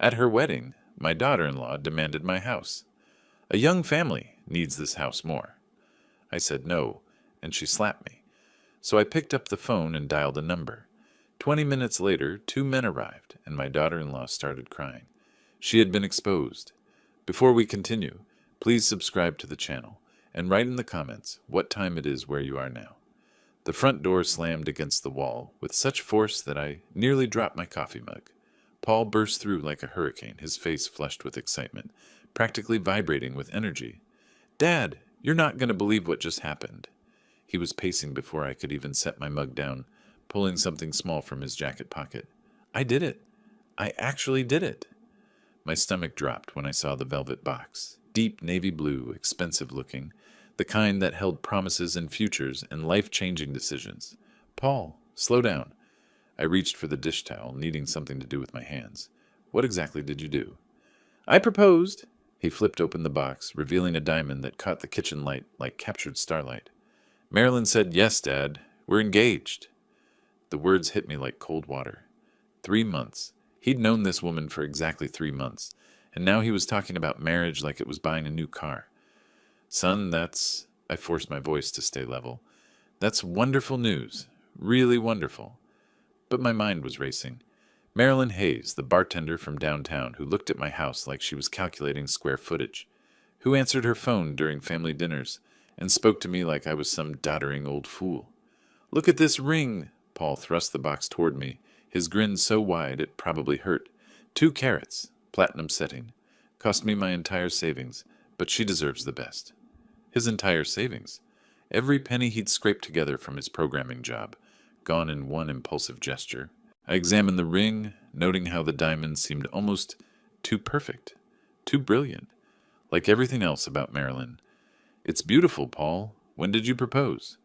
At her wedding, my daughter-in-law demanded my house. A young family needs this house more. I said no, and she slapped me. So I picked up the phone and dialed a number. 20 minutes later, 2 men arrived, and my daughter-in-law started crying. She had been exposed. Before we continue, please subscribe to the channel, and write in the comments what time it is where you are now. The front door slammed against the wall with such force that I nearly dropped my coffee mug. Paul burst through like a hurricane, his face flushed with excitement, practically vibrating with energy. "Dad, you're not going to believe what just happened." He was pacing before I could even set my mug down, pulling something small from his jacket pocket. "I did it. I actually did it." My stomach dropped when I saw the velvet box, deep navy blue, expensive looking, the kind that held promises and futures and life-changing decisions. "Paul, slow down." I reached for the dish towel, needing something to do with my hands. "What exactly did you do?" "I proposed." He flipped open the box, revealing a diamond that caught the kitchen light like captured starlight. "Marilyn said yes, Dad. We're engaged." The words hit me like cold water. 3 months. He'd known this woman for exactly 3 months, and now he was talking about marriage like it was buying a new car. "Son, that's—" I forced my voice to stay level. "That's wonderful news. Really wonderful." But my mind was racing. Marilyn Hayes, the bartender from downtown who looked at my house like she was calculating square footage, who answered her phone during family dinners and spoke to me like I was some doddering old fool. "Look at this ring." Paul thrust the box toward me, his grin so wide it probably hurt. 2 carats, platinum setting. Cost me my entire savings, but she deserves the best. His entire savings. Every penny he'd scraped together from his programming job, gone in one impulsive gesture. I examined the ring, noting how the diamond seemed almost too perfect, too brilliant, like everything else about Marilyn. "It's beautiful, Paul. When did you propose?"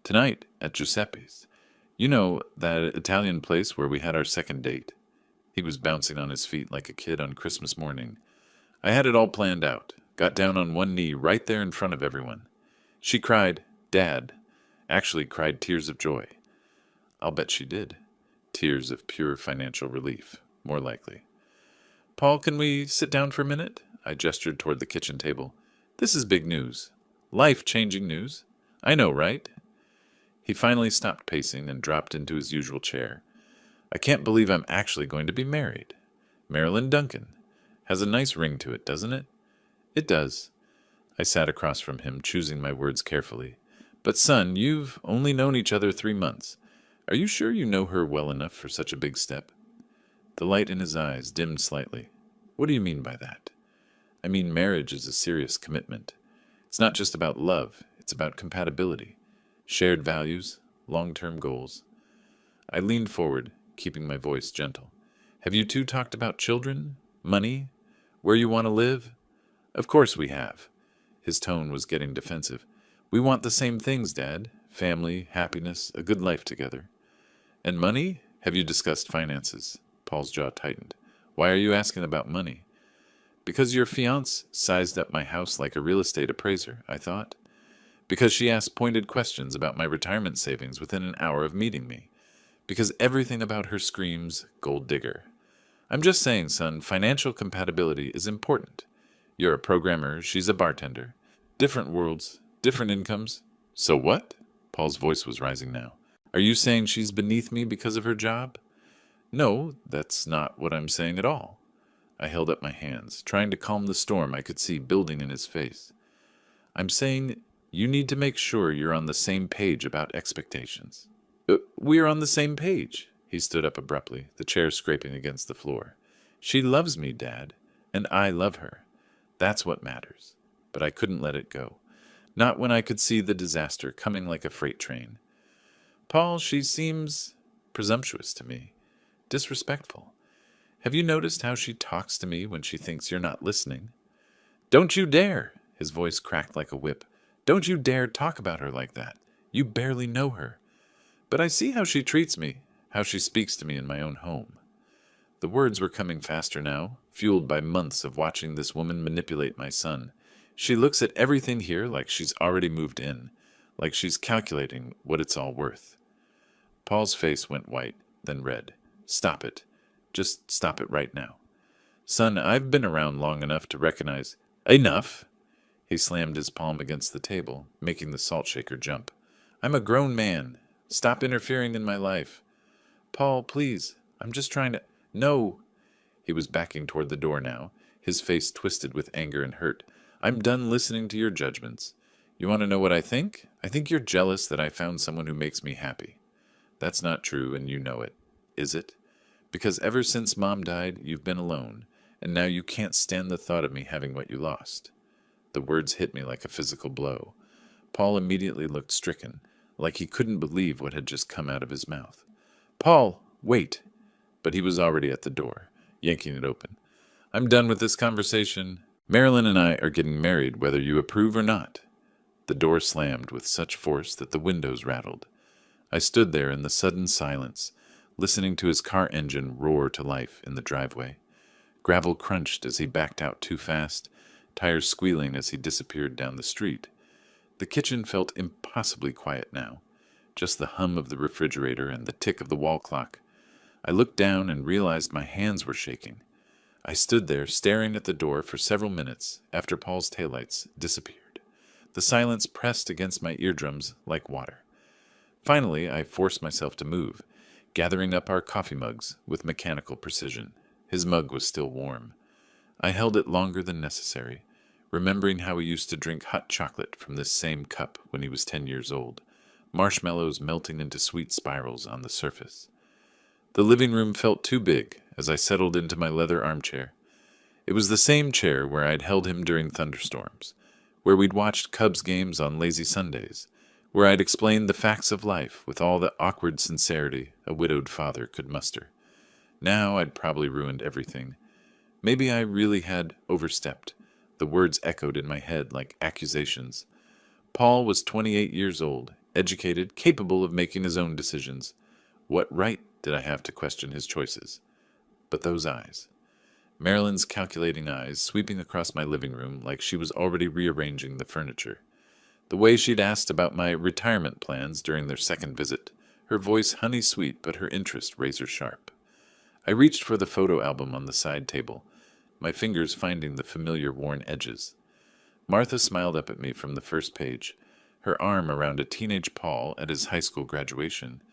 "Tonight, at Giuseppe's. You know, that Italian place where we had our second date." He was bouncing on his feet like a kid on Christmas morning. "I had it all planned out. Got down on one knee right there in front of everyone. She cried, 'Dad.' Actually cried tears of joy." I'll bet she did. Tears of pure financial relief, more likely. "Paul, can we sit down for a minute?" I gestured toward the kitchen table. "This is big news. Life-changing news. I know, right?" He finally stopped pacing and dropped into his usual chair. "I can't believe I'm actually going to be married. Marilyn Duncan. Has a nice ring to it, doesn't it?" "It does." I sat across from him, choosing my words carefully. "But son, you've only known each other 3 months. Are you sure you know her well enough for such a big step?" The light in his eyes dimmed slightly. "What do you mean by that?" "I mean marriage is a serious commitment. It's not just about love, it's about compatibility, shared values, long-term goals." I leaned forward, keeping my voice gentle. "Have you two talked about children, money, where you want to live?" "Of course we have." His tone was getting defensive. "We want the same things, Dad. Family, happiness, a good life together." "And money? Have you discussed finances?" Paul's jaw tightened. "Why are you asking about money?" "Because your fiancée sized up my house like a real estate appraiser," I thought. "Because she asked pointed questions about my retirement savings within an hour of meeting me. Because everything about her screams, gold digger. I'm just saying, son, financial compatibility is important. You're a programmer, she's a bartender. Different worlds, different incomes. So what?" Paul's voice was rising now. "Are you saying she's beneath me because of her job?" "No, that's not what I'm saying at all." I held up my hands, trying to calm the storm I could see building in his face. "I'm saying you need to make sure you're on the same page about expectations." We're on the same page." He stood up abruptly, the chair scraping against the floor. "She loves me, Dad, and I love her. That's what matters." But I couldn't let it go. Not when I could see the disaster coming like a freight train. "Paul, she seems presumptuous to me. Disrespectful. Have you noticed how she talks to me when she thinks you're not listening?" "Don't you dare!" His voice cracked like a whip. "Don't you dare talk about her like that. You barely know her." "But I see how she treats me, how she speaks to me in my own home." The words were coming faster now, fueled by months of watching this woman manipulate my son. "She looks at everything here like she's already moved in, like she's calculating what it's all worth." Paul's face went white, then red. "Stop it. Just stop it right now." Son, I've been around long enough to recognize. Enough! He slammed his palm against the table, making the salt shaker jump. I'm a grown man. Stop interfering in my life. Paul, please. I'm just trying to. No! He was backing toward the door now, his face twisted with anger and hurt. I'm done listening to your judgments. You want to know what I think? I think you're jealous that I found someone who makes me happy. That's not true, and you know it. Is it? Because ever since Mom died, you've been alone, and now you can't stand the thought of me having what you lost. The words hit me like a physical blow. Paul immediately looked stricken, like he couldn't believe what had just come out of his mouth. Paul, wait! But he was already at the door, yanking it open. I'm done with this conversation. Marilyn and I are getting married whether you approve or not. The door slammed with such force that the windows rattled. I stood there in the sudden silence, listening to his car engine roar to life in the driveway. Gravel crunched as he backed out too fast, tires squealing as he disappeared down the street. The kitchen felt impossibly quiet now, just the hum of the refrigerator and the tick of the wall clock. I looked down and realized my hands were shaking. I stood there staring at the door for several minutes after Paul's taillights disappeared. The silence pressed against my eardrums like water. Finally, I forced myself to move, gathering up our coffee mugs with mechanical precision. His mug was still warm. I held it longer than necessary, remembering how he used to drink hot chocolate from this same cup when he was 10 years old, marshmallows melting into sweet spirals on the surface. The living room felt too big as I settled into my leather armchair. It was the same chair where I'd held him during thunderstorms, where we'd watched Cubs games on lazy Sundays, where I'd explained the facts of life with all the awkward sincerity a widowed father could muster. Now I'd probably ruined everything. Maybe I really had overstepped. The words echoed in my head like accusations. Paul was 28 years old, educated, capable of making his own decisions. What right did I have to question his choices? But those eyes. Marilyn's calculating eyes sweeping across my living room like she was already rearranging the furniture. The way she'd asked about my retirement plans during their second visit, her voice honey-sweet but her interest razor-sharp. I reached for the photo album on the side table, my fingers finding the familiar worn edges. Martha smiled up at me from the first page, her arm around a teenage Paul at his high school graduation.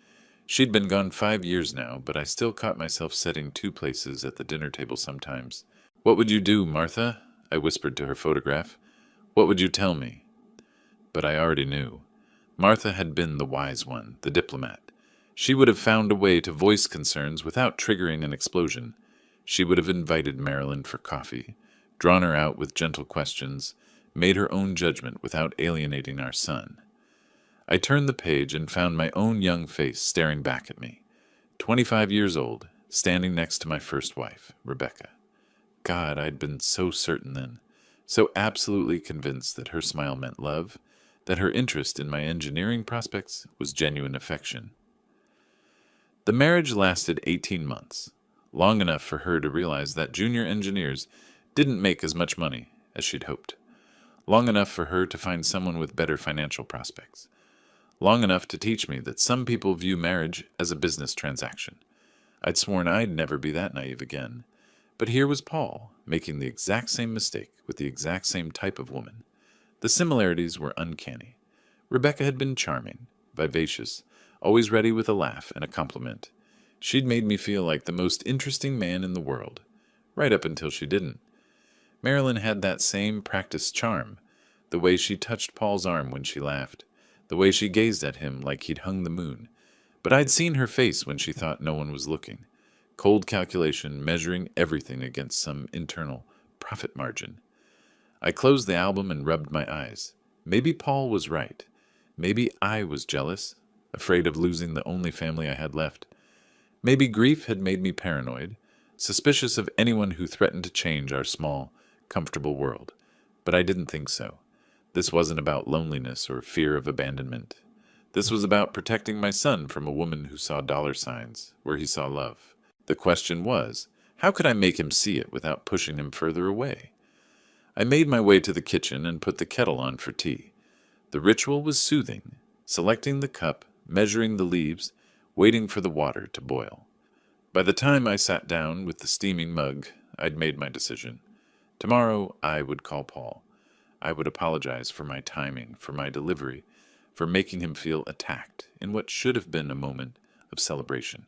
She'd been gone 5 years now, but I still caught myself setting two places at the dinner table sometimes. What would you do, Martha? I whispered to her photograph. What would you tell me? But I already knew. Martha had been the wise one, the diplomat. She would have found a way to voice concerns without triggering an explosion. She would have invited Marilyn for coffee, drawn her out with gentle questions, made her own judgment without alienating our son. I turned the page and found my own young face staring back at me. 25 years old, standing next to my first wife, Rebecca. God, I'd been so certain then, so absolutely convinced that her smile meant love, that her interest in my engineering prospects was genuine affection. The marriage lasted 18 months, long enough for her to realize that junior engineers didn't make as much money as she'd hoped, long enough for her to find someone with better financial prospects, long enough to teach me that some people view marriage as a business transaction. I'd sworn I'd never be that naive again. But here was Paul, making the exact same mistake with the exact same type of woman. The similarities were uncanny. Rebecca had been charming, vivacious, always ready with a laugh and a compliment. She'd made me feel like the most interesting man in the world, right up until she didn't. Marilyn had that same practiced charm, the way she touched Paul's arm when she laughed, the way she gazed at him like he'd hung the moon. But I'd seen her face when she thought no one was looking. Cold calculation, measuring everything against some internal profit margin. I closed the album and rubbed my eyes. Maybe Paul was right. Maybe I was jealous, afraid of losing the only family I had left. Maybe grief had made me paranoid, suspicious of anyone who threatened to change our small, comfortable world. But I didn't think so. This wasn't about loneliness or fear of abandonment. This was about protecting my son from a woman who saw dollar signs where he saw love. The question was, how could I make him see it without pushing him further away? I made my way to the kitchen and put the kettle on for tea. The ritual was soothing, selecting the cup, measuring the leaves, waiting for the water to boil. By the time I sat down with the steaming mug, I'd made my decision. Tomorrow, I would call Paul. I would apologize for my timing, for my delivery, for making him feel attacked in what should have been a moment of celebration.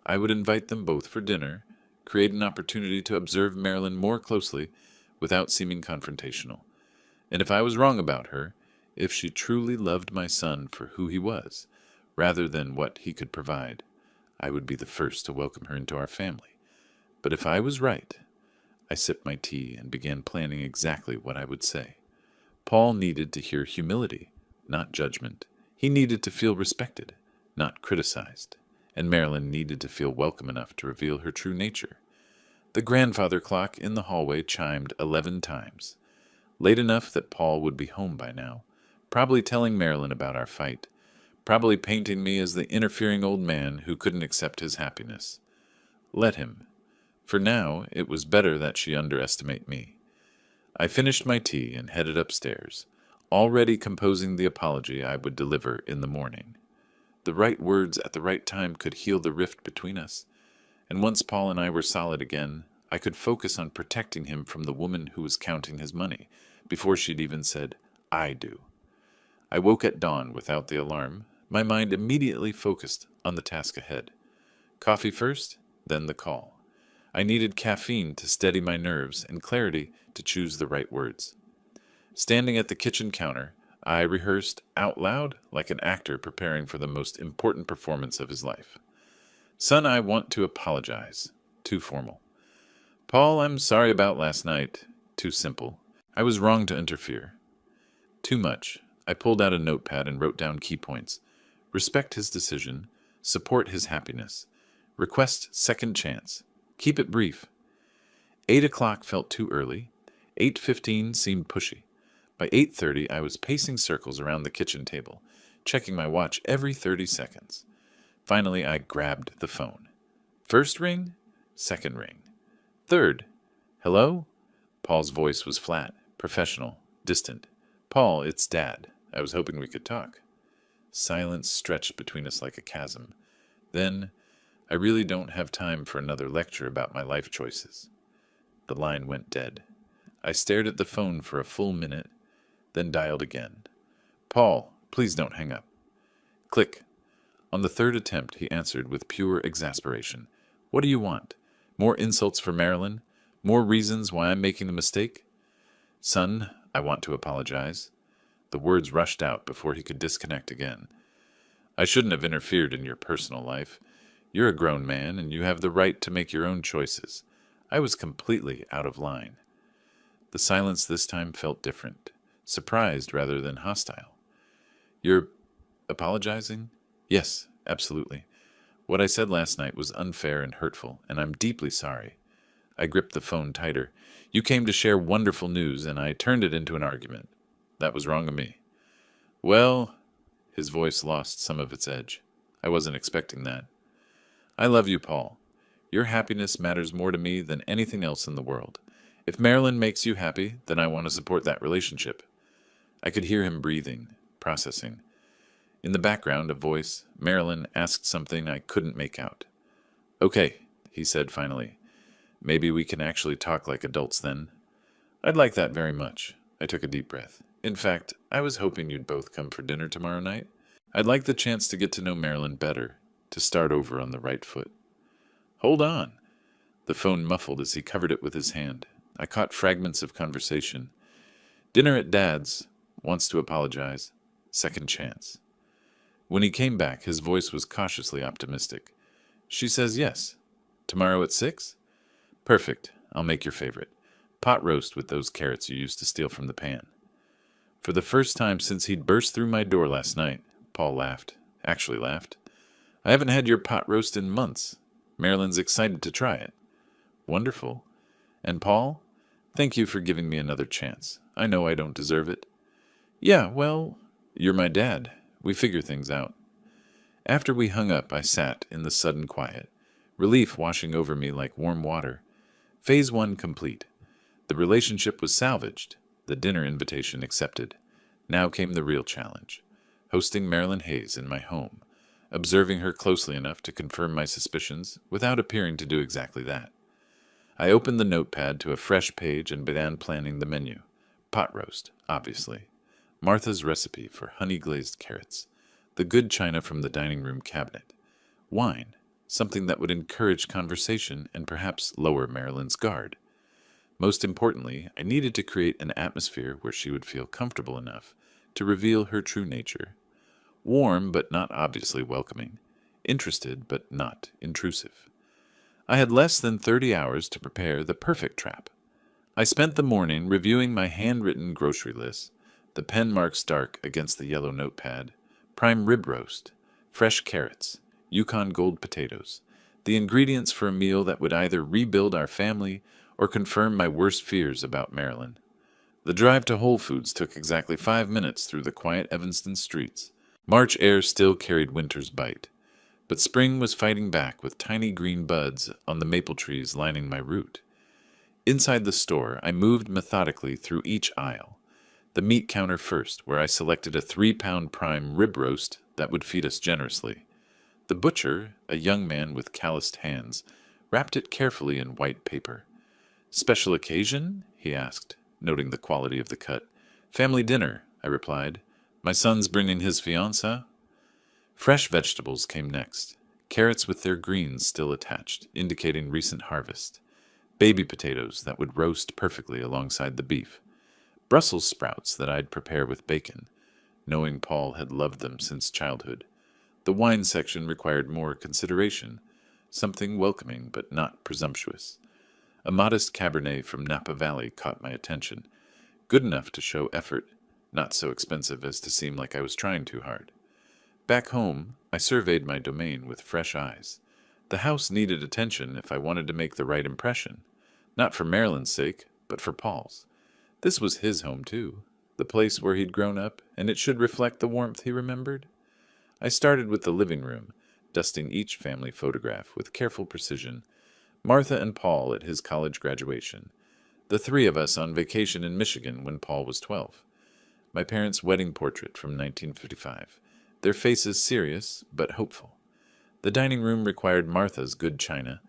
I would invite them both for dinner, create an opportunity to observe Marilyn more closely without seeming confrontational. And if I was wrong about her, if she truly loved my son for who he was, rather than what he could provide, I would be the first to welcome her into our family. But if I was right, I sipped my tea and began planning exactly what I would say. Paul needed to hear humility, not judgment. He needed to feel respected, not criticized. And Marilyn needed to feel welcome enough to reveal her true nature. The grandfather clock in the hallway chimed 11 times, late enough that Paul would be home by now, probably telling Marilyn about our fight, probably painting me as the interfering old man who couldn't accept his happiness. Let him. For now, it was better that she underestimate me. I finished my tea and headed upstairs, already composing the apology I would deliver in the morning. The right words at the right time could heal the rift between us, and once Paul and I were solid again, I could focus on protecting him from the woman who was counting his money, before she'd even said, "I do." I woke at dawn without the alarm, my mind immediately focused on the task ahead. Coffee first, then the call. I needed caffeine to steady my nerves and clarity to choose the right words. Standing at the kitchen counter, I rehearsed out loud like an actor preparing for the most important performance of his life. Son, I want to apologize. Too formal. Paul, I'm sorry about last night. Too simple. I was wrong to interfere. Too much. I pulled out a notepad and wrote down key points. Respect his decision. Support his happiness. Request second chance. Keep it brief. 8 o'clock felt too early. 8:15 seemed pushy. By 8:30, I was pacing circles around the kitchen table, checking my watch every 30 seconds. Finally, I grabbed the phone. First ring, second ring. Third. Hello? Paul's voice was flat, professional, distant. Paul, it's Dad. I was hoping we could talk. Silence stretched between us like a chasm. Then, I really don't have time for another lecture about my life choices. The line went dead. I stared at the phone for a full minute, then dialed again. Paul, please don't hang up. Click. On the third attempt, he answered with pure exasperation. What do you want? More insults for Marilyn? More reasons why I'm making the mistake? Son, I want to apologize. The words rushed out before he could disconnect again. I shouldn't have interfered in your personal life. You're a grown man, and you have the right to make your own choices. I was completely out of line. The silence this time felt different, surprised rather than hostile. You're apologizing? Yes, absolutely. What I said last night was unfair and hurtful, and I'm deeply sorry. I gripped the phone tighter. You came to share wonderful news, and I turned it into an argument. That was wrong of me. Well, his voice lost some of its edge. I wasn't expecting that. I love you, Paul. Your happiness matters more to me than anything else in the world. If Marilyn makes you happy, then I want to support that relationship. I could hear him breathing, processing. In the background, a voice, Marilyn, asked something I couldn't make out. Okay, he said finally. Maybe we can actually talk like adults then. I'd like that very much. I took a deep breath. In fact, I was hoping you'd both come for dinner tomorrow night. I'd like the chance to get to know Marilyn better, to start over on the right foot. Hold on. The phone muffled as he covered it with his hand. I caught fragments of conversation. Dinner at Dad's. Wants to apologize. Second chance. When he came back, his voice was cautiously optimistic. She says yes. Tomorrow at 6? Perfect. I'll make your favorite. Pot roast with those carrots you used to steal from the pan. For the first time since he'd burst through my door last night, Paul laughed. Actually laughed. I haven't had your pot roast in months. Marilyn's excited to try it. Wonderful. And Paul, thank you for giving me another chance. I know I don't deserve it. Yeah, well, you're my dad. We figure things out. After we hung up, I sat in the sudden quiet, relief washing over me like warm water. Phase 1 complete. The relationship was salvaged, the dinner invitation accepted. Now came the real challenge, hosting Marilyn Hayes in my home, observing her closely enough to confirm my suspicions without appearing to do exactly that. I opened the notepad to a fresh page and began planning the menu. Pot roast, obviously. Martha's recipe for honey-glazed carrots. The good china from the dining room cabinet. Wine, something that would encourage conversation and perhaps lower Marilyn's guard. Most importantly, I needed to create an atmosphere where she would feel comfortable enough to reveal her true nature. Warm but not obviously welcoming. Interested but not intrusive. I had less than 30 hours to prepare the perfect trap. I spent the morning reviewing my handwritten grocery list, the pen marks dark against the yellow notepad, prime rib roast, fresh carrots, Yukon Gold potatoes, the ingredients for a meal that would either rebuild our family or confirm my worst fears about Marilyn. The drive to Whole Foods took exactly 5 minutes through the quiet Evanston streets. March air still carried winter's bite, but spring was fighting back with tiny green buds on the maple trees lining my route. Inside the store, I moved methodically through each aisle. The meat counter first, where I selected a 3-pound prime rib roast that would feed us generously. The butcher, a young man with calloused hands, wrapped it carefully in white paper. "Special occasion?" he asked, noting the quality of the cut. "Family dinner," I replied. "My son's bringing his fiancée." Fresh vegetables came next, carrots with their greens still attached, indicating recent harvest. Baby potatoes that would roast perfectly alongside the beef. Brussels sprouts that I'd prepare with bacon, knowing Paul had loved them since childhood. The wine section required more consideration, something welcoming but not presumptuous. A modest Cabernet from Napa Valley caught my attention, good enough to show effort, not so expensive as to seem like I was trying too hard. Back home, I surveyed my domain with fresh eyes. The house needed attention if I wanted to make the right impression, not for Marilyn's sake, but for Paul's. This was his home, too, the place where he'd grown up, and it should reflect the warmth he remembered. I started with the living room, dusting each family photograph with careful precision. Martha and Paul at his college graduation. The 3 of us on vacation in Michigan when Paul was 12. My parents' wedding portrait from 1955. Their faces serious, but hopeful. The dining room required Martha's good china,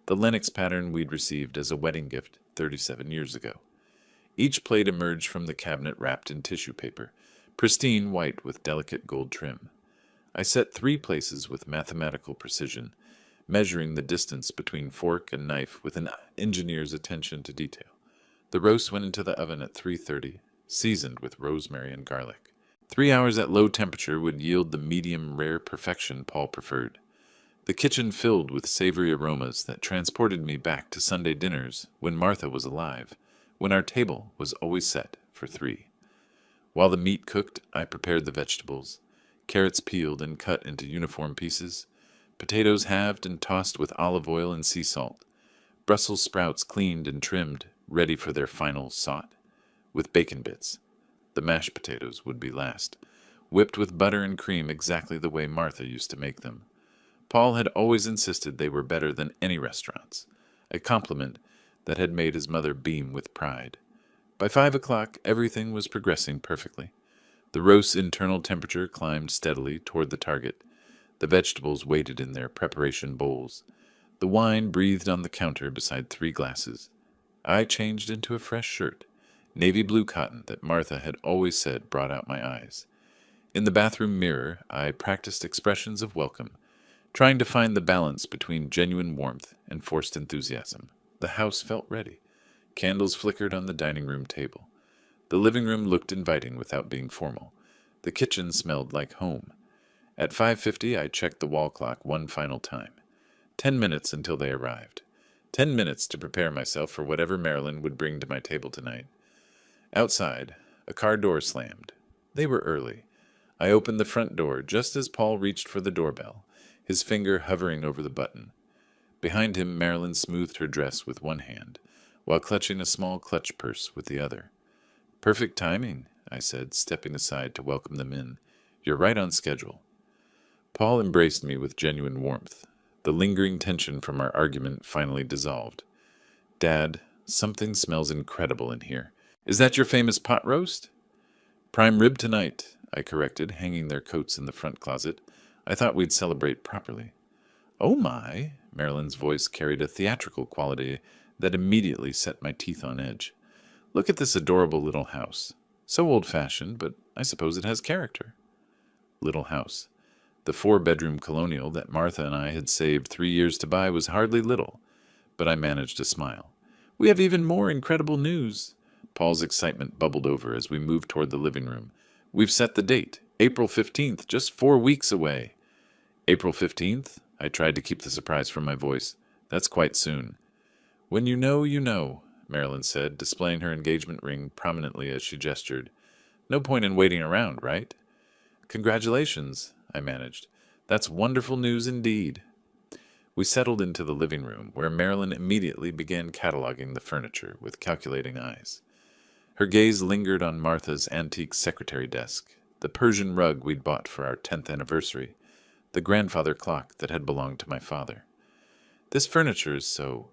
the Lenox pattern we'd received as a wedding gift 37 years ago. Each plate emerged from the cabinet wrapped in tissue paper, pristine white with delicate gold trim. I set 3 places with mathematical precision, measuring the distance between fork and knife with an engineer's attention to detail. The roast went into the oven at 3:30, seasoned with rosemary and garlic. 3 hours at low temperature would yield the medium rare perfection Paul preferred. The kitchen filled with savory aromas that transported me back to Sunday dinners when Martha was alive, when our table was always set for 3. While the meat cooked, I prepared the vegetables, carrots peeled and cut into uniform pieces, potatoes halved and tossed with olive oil and sea salt, Brussels sprouts cleaned and trimmed, ready for their final sauté, with bacon bits. The mashed potatoes would be last, whipped with butter and cream exactly the way Martha used to make them. Paul had always insisted they were better than any restaurants, a compliment that had made his mother beam with pride. By 5 o'clock, everything was progressing perfectly. The roast's internal temperature climbed steadily toward the target. The vegetables waited in their preparation bowls. The wine breathed on the counter beside 3 glasses. I changed into a fresh shirt, navy blue cotton that Martha had always said brought out my eyes. In the bathroom mirror, I practiced expressions of welcome, trying to find the balance between genuine warmth and forced enthusiasm. The house felt ready. Candles flickered on the dining room table. The living room looked inviting without being formal. The kitchen smelled like home. At 5:50, I checked the wall clock one final time. 10 minutes until they arrived. 10 minutes to prepare myself for whatever Marilyn would bring to my table tonight. Outside, a car door slammed. They were early. I opened the front door just as Paul reached for the doorbell, his finger hovering over the button. Behind him, Marilyn smoothed her dress with one hand, while clutching a small clutch purse with the other. "Perfect timing," I said, stepping aside to welcome them in. "You're right on schedule." Paul embraced me with genuine warmth. The lingering tension from our argument finally dissolved. "Dad, something smells incredible in here. Is that your famous pot roast?" "Prime rib tonight," I corrected, hanging their coats in the front closet. "I thought we'd celebrate properly." "Oh my!" Marilyn's voice carried a theatrical quality that immediately set my teeth on edge. Look at this adorable little house. So old-fashioned, but I suppose it has character. Little house. The 4-bedroom colonial that Martha and I had saved 3 years to buy was hardly little, but I managed to smile. We have even more incredible news. Paul's excitement bubbled over as we moved toward the living room. We've set the date, April 15th, just 4 weeks away. April 15th? I tried to keep the surprise from my voice. That's quite soon. When you know, Marilyn said, displaying her engagement ring prominently as she gestured. No point in waiting around, right? Congratulations, I managed. That's wonderful news indeed. We settled into the living room, where Marilyn immediately began cataloging the furniture with calculating eyes. Her gaze lingered on Martha's antique secretary desk, the Persian rug we'd bought for our 10th anniversary, the grandfather clock that had belonged to my father. This furniture is so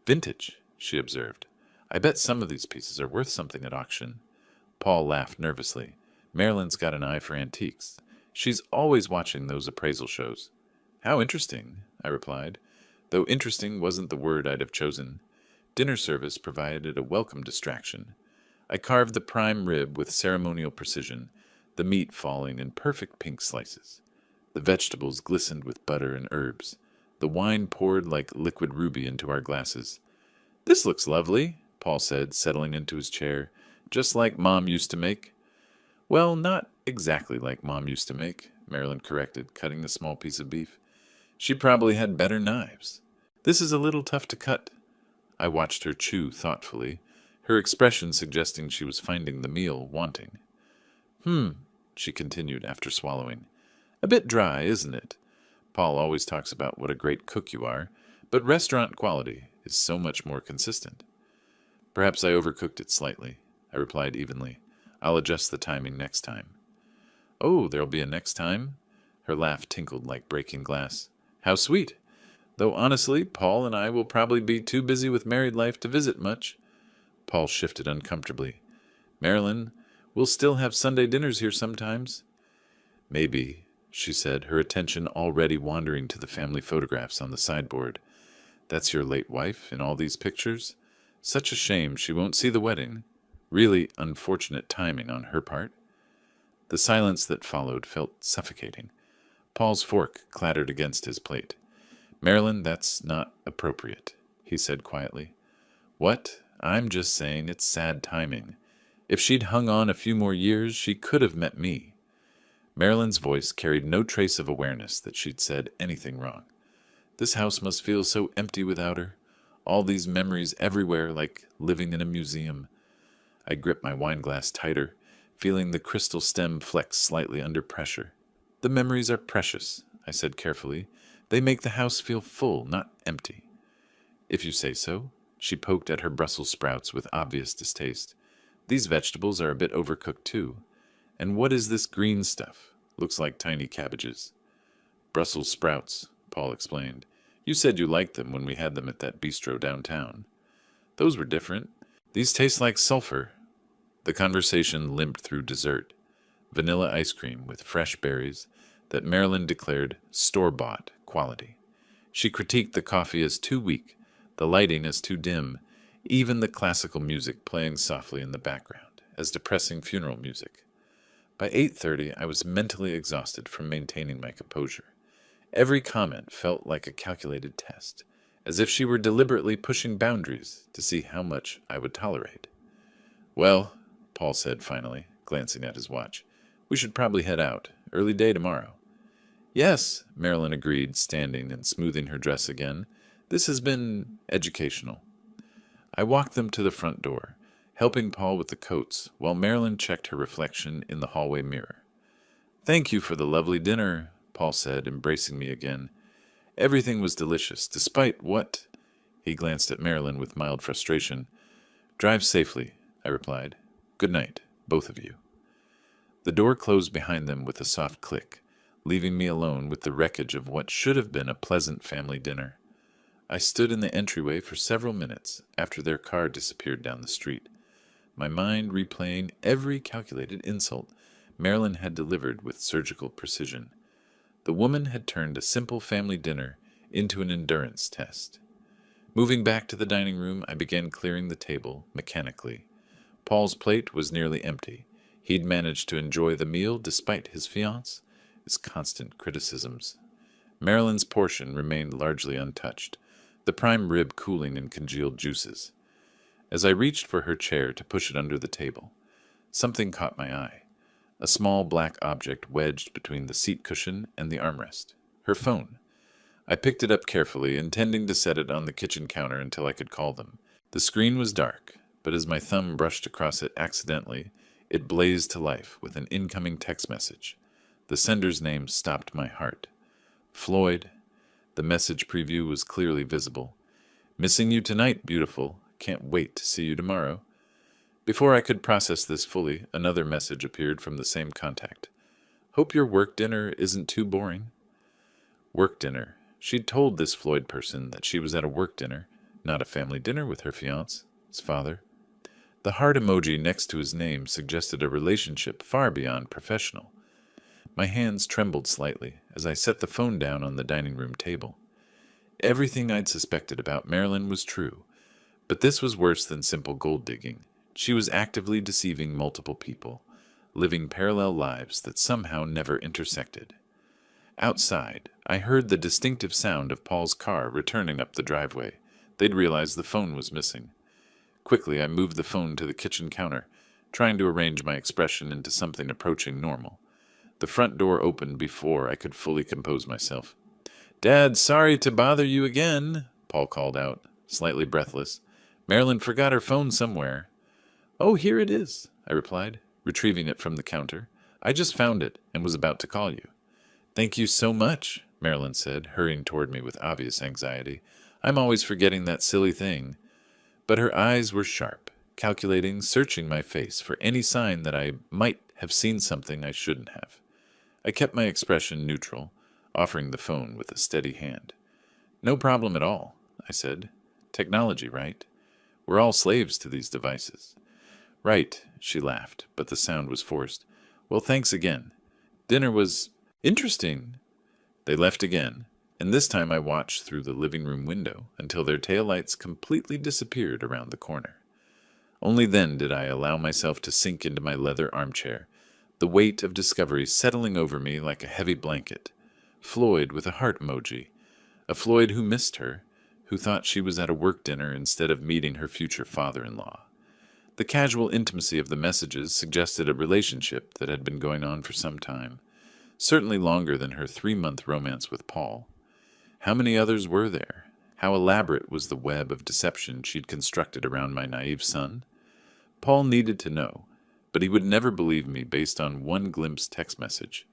vintage, she observed. I bet some of these pieces are worth something at auction. Paul laughed nervously. Marilyn's got an eye for antiques. She's always watching those appraisal shows. How interesting, I replied, though interesting wasn't the word I'd have chosen. Dinner service provided a welcome distraction. I carved the prime rib with ceremonial precision, the meat falling in perfect pink slices. The vegetables glistened with butter and herbs. The wine poured like liquid ruby into our glasses. This looks lovely, Paul said, settling into his chair, just like Mom used to make. Well, not exactly like Mom used to make, Marilyn corrected, cutting the small piece of beef. She probably had better knives. This is a little tough to cut. I watched her chew thoughtfully, her expression suggesting she was finding the meal wanting. She continued after swallowing. A bit dry, isn't it? Paul always talks about what a great cook you are, but restaurant quality is so much more consistent. Perhaps I overcooked it slightly, I replied evenly. I'll adjust the timing next time. Oh, there'll be a next time? Her laugh tinkled like breaking glass. How sweet! Though honestly, Paul and I will probably be too busy with married life to visit much. Paul shifted uncomfortably. Marilyn, we'll still have Sunday dinners here sometimes. Maybe, she said, her attention already wandering to the family photographs on the sideboard. That's your late wife in all these pictures? Such a shame she won't see the wedding. Really unfortunate timing on her part. The silence that followed felt suffocating. Paul's fork clattered against his plate. Marilyn, that's not appropriate, he said quietly. What? I'm just saying it's sad timing. If she'd hung on a few more years, she could have met me. Marilyn's voice carried no trace of awareness that she'd said anything wrong. This house must feel so empty without her. All these memories everywhere, like living in a museum. I gripped my wineglass tighter, feeling the crystal stem flex slightly under pressure. The memories are precious, I said carefully. They make the house feel full, not empty. If you say so. She poked at her Brussels sprouts with obvious distaste. These vegetables are a bit overcooked too. And what is this green stuff? Looks like tiny cabbages. Brussels sprouts, Paul explained. You said you liked them when we had them at that bistro downtown. Those were different. These taste like sulfur. The conversation limped through dessert. Vanilla ice cream with fresh berries that Marilyn declared store-bought quality. She critiqued the coffee as too weak, the lighting as too dim, even the classical music playing softly in the background as depressing funeral music. By 8:30, I was mentally exhausted from maintaining my composure. Every comment felt like a calculated test, as if she were deliberately pushing boundaries to see how much I would tolerate. Well, Paul said finally, glancing at his watch, we should probably head out. Early day tomorrow. Yes, Marilyn agreed, standing and smoothing her dress again. This has been educational. I walked them to the front door, helping Paul with the coats, while Marilyn checked her reflection in the hallway mirror. Thank you for the lovely dinner, Paul said, embracing me again. Everything was delicious, despite what? He glanced at Marilyn with mild frustration. Drive safely, I replied. Good night, both of you. The door closed behind them with a soft click, leaving me alone with the wreckage of what should have been a pleasant family dinner. I stood in the entryway for several minutes after their car disappeared down the street, my mind replaying every calculated insult Marilyn had delivered with surgical precision. The woman had turned a simple family dinner into an endurance test. Moving back to the dining room, I began clearing the table mechanically. Paul's plate was nearly empty. He'd managed to enjoy the meal despite his fiance's constant criticisms. Marilyn's portion remained largely untouched, the prime rib cooling in congealed juices. As I reached for her chair to push it under the table, something caught my eye. A small black object wedged between the seat cushion and the armrest. Her phone. I picked it up carefully, intending to set it on the kitchen counter until I could call them. The screen was dark, but as my thumb brushed across it accidentally, it blazed to life with an incoming text message. The sender's name stopped my heart. Floyd. The message preview was clearly visible. Missing you tonight, beautiful. Can't wait to see you tomorrow. Before I could process this fully, another message appeared from the same contact. Hope your work dinner isn't too boring. Work dinner. She'd told this Floyd person that she was at a work dinner, not a family dinner with her fiance's father. The heart emoji next to his name suggested a relationship far beyond professional. My hands trembled slightly as I set the phone down on the dining room table. Everything I'd suspected about Marilyn was true, but this was worse than simple gold digging. She was actively deceiving multiple people, living parallel lives that somehow never intersected. Outside, I heard the distinctive sound of Paul's car returning up the driveway. They'd realized the phone was missing. Quickly, I moved the phone to the kitchen counter, trying to arrange my expression into something approaching normal. The front door opened before I could fully compose myself. "Dad, sorry to bother you again," Paul called out, slightly breathless. "Marilyn forgot her phone somewhere." "Oh, here it is," I replied, retrieving it from the counter. "I just found it and was about to call you." "Thank you so much," Marilyn said, hurrying toward me with obvious anxiety. "I'm always forgetting that silly thing." But her eyes were sharp, calculating, searching my face for any sign that I might have seen something I shouldn't have. I kept my expression neutral, offering the phone with a steady hand. "No problem at all," I said. "Technology, right? We're all slaves to these devices." "Right," she laughed, but the sound was forced. "Well, thanks again. Dinner was interesting." They left again, and this time I watched through the living room window until their taillights completely disappeared around the corner. Only then did I allow myself to sink into my leather armchair, the weight of discovery settling over me like a heavy blanket. Floyd with a heart emoji. A Floyd who missed her, who thought she was at a work dinner instead of meeting her future father-in-law. The casual intimacy of the messages suggested a relationship that had been going on for some time, certainly longer than her 3-month romance with Paul. How many others were there? How elaborate was the web of deception she'd constructed around my naive son? Paul needed to know, but he would never believe me based on one glimpse text message.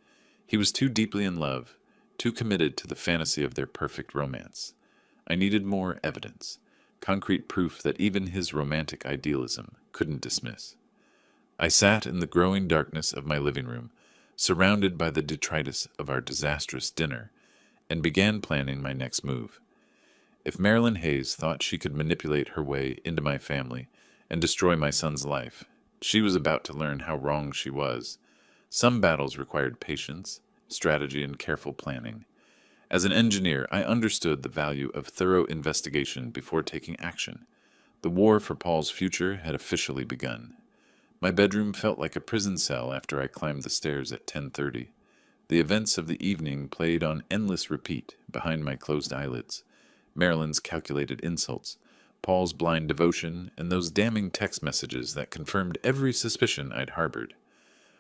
He was too deeply in love, too committed to the fantasy of their perfect romance. I needed more evidence, concrete proof that even his romantic idealism couldn't dismiss. I sat in the growing darkness of my living room, surrounded by the detritus of our disastrous dinner, and began planning my next move. If Marilyn Hayes thought she could manipulate her way into my family and destroy my son's life, she was about to learn how wrong she was. Some battles required patience, strategy, and careful planning. As an engineer, I understood the value of thorough investigation before taking action. The war for Paul's future had officially begun. My bedroom felt like a prison cell after I climbed the stairs at 10:30. The events of the evening played on endless repeat behind my closed eyelids. Marilyn's calculated insults, Paul's blind devotion, and those damning text messages that confirmed every suspicion I'd harbored.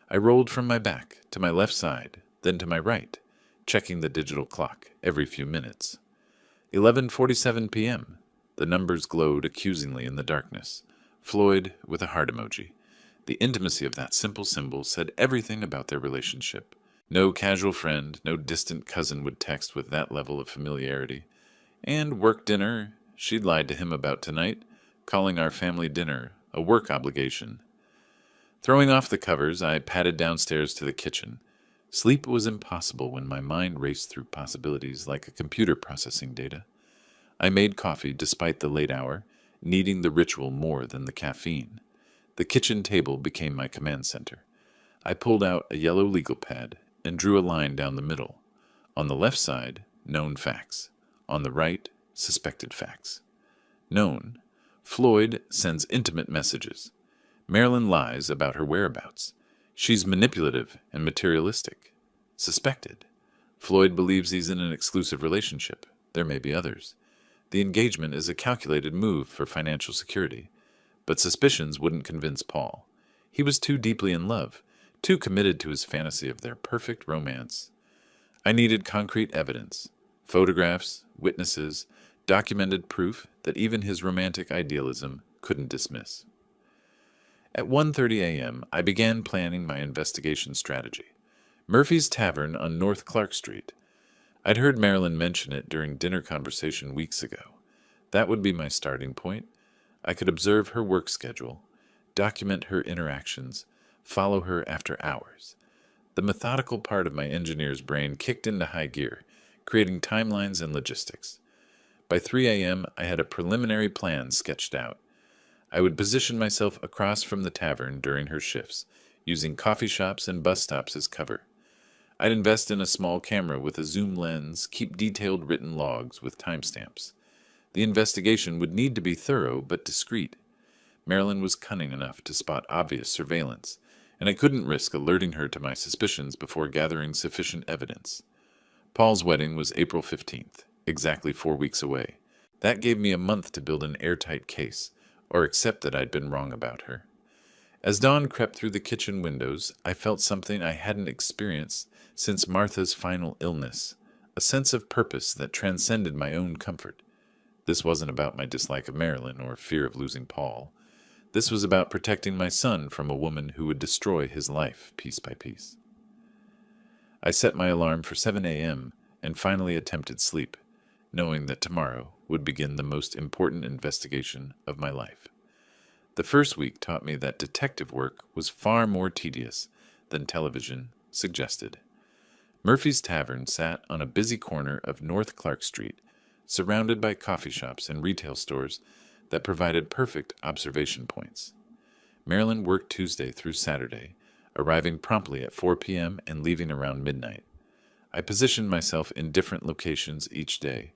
I rolled from my back to my left side, then to my right, checking the digital clock every few minutes. 11:47 p.m. The numbers glowed accusingly in the darkness. Floyd with a heart emoji. The intimacy of that simple symbol said everything about their relationship. No casual friend, no distant cousin would text with that level of familiarity. And work dinner, she'd lied to him about tonight, calling our family dinner a work obligation. Throwing off the covers, I padded downstairs to the kitchen. Sleep was impossible when my mind raced through possibilities like a computer processing data. I made coffee despite the late hour, needing the ritual more than the caffeine. The kitchen table became my command center. I pulled out a yellow legal pad and drew a line down the middle. On the left side, known facts. On the right, suspected facts. Known. Floyd sends intimate messages. Marilyn lies about her whereabouts. She's manipulative and materialistic. Suspected. Floyd believes he's in an exclusive relationship. There may be others. The engagement is a calculated move for financial security. But suspicions wouldn't convince Paul. He was too deeply in love, too committed to his fantasy of their perfect romance. I needed concrete evidence. Photographs, witnesses, documented proof that even his romantic idealism couldn't dismiss. At 1:30 a.m., I began planning my investigation strategy. Murphy's Tavern on North Clark Street. I'd heard Marilyn mention it during dinner conversation weeks ago. That would be my starting point. I could observe her work schedule, document her interactions, follow her after hours. The methodical part of my engineer's brain kicked into high gear, creating timelines and logistics. By 3 a.m., I had a preliminary plan sketched out. I would position myself across from the tavern during her shifts, using coffee shops and bus stops as cover. I'd invest in a small camera with a zoom lens, keep detailed written logs with timestamps. The investigation would need to be thorough but discreet. Marilyn was cunning enough to spot obvious surveillance, and I couldn't risk alerting her to my suspicions before gathering sufficient evidence. Paul's wedding was April 15th, exactly 4 weeks away. That gave me a month to build an airtight case, or accept that I'd been wrong about her. As dawn crept through the kitchen windows, I felt something I hadn't experienced since Martha's final illness, a sense of purpose that transcended my own comfort. This wasn't about my dislike of Marilyn or fear of losing Paul. This was about protecting my son from a woman who would destroy his life piece by piece. I set my alarm for 7 a.m. and finally attempted sleep, knowing that tomorrow would begin the most important investigation of my life. The first week taught me that detective work was far more tedious than television suggested. Murphy's Tavern sat on a busy corner of North Clark Street, surrounded by coffee shops and retail stores that provided perfect observation points. Marilyn worked Tuesday through Saturday, arriving promptly at 4 p.m. and leaving around midnight. I positioned myself in different locations each day,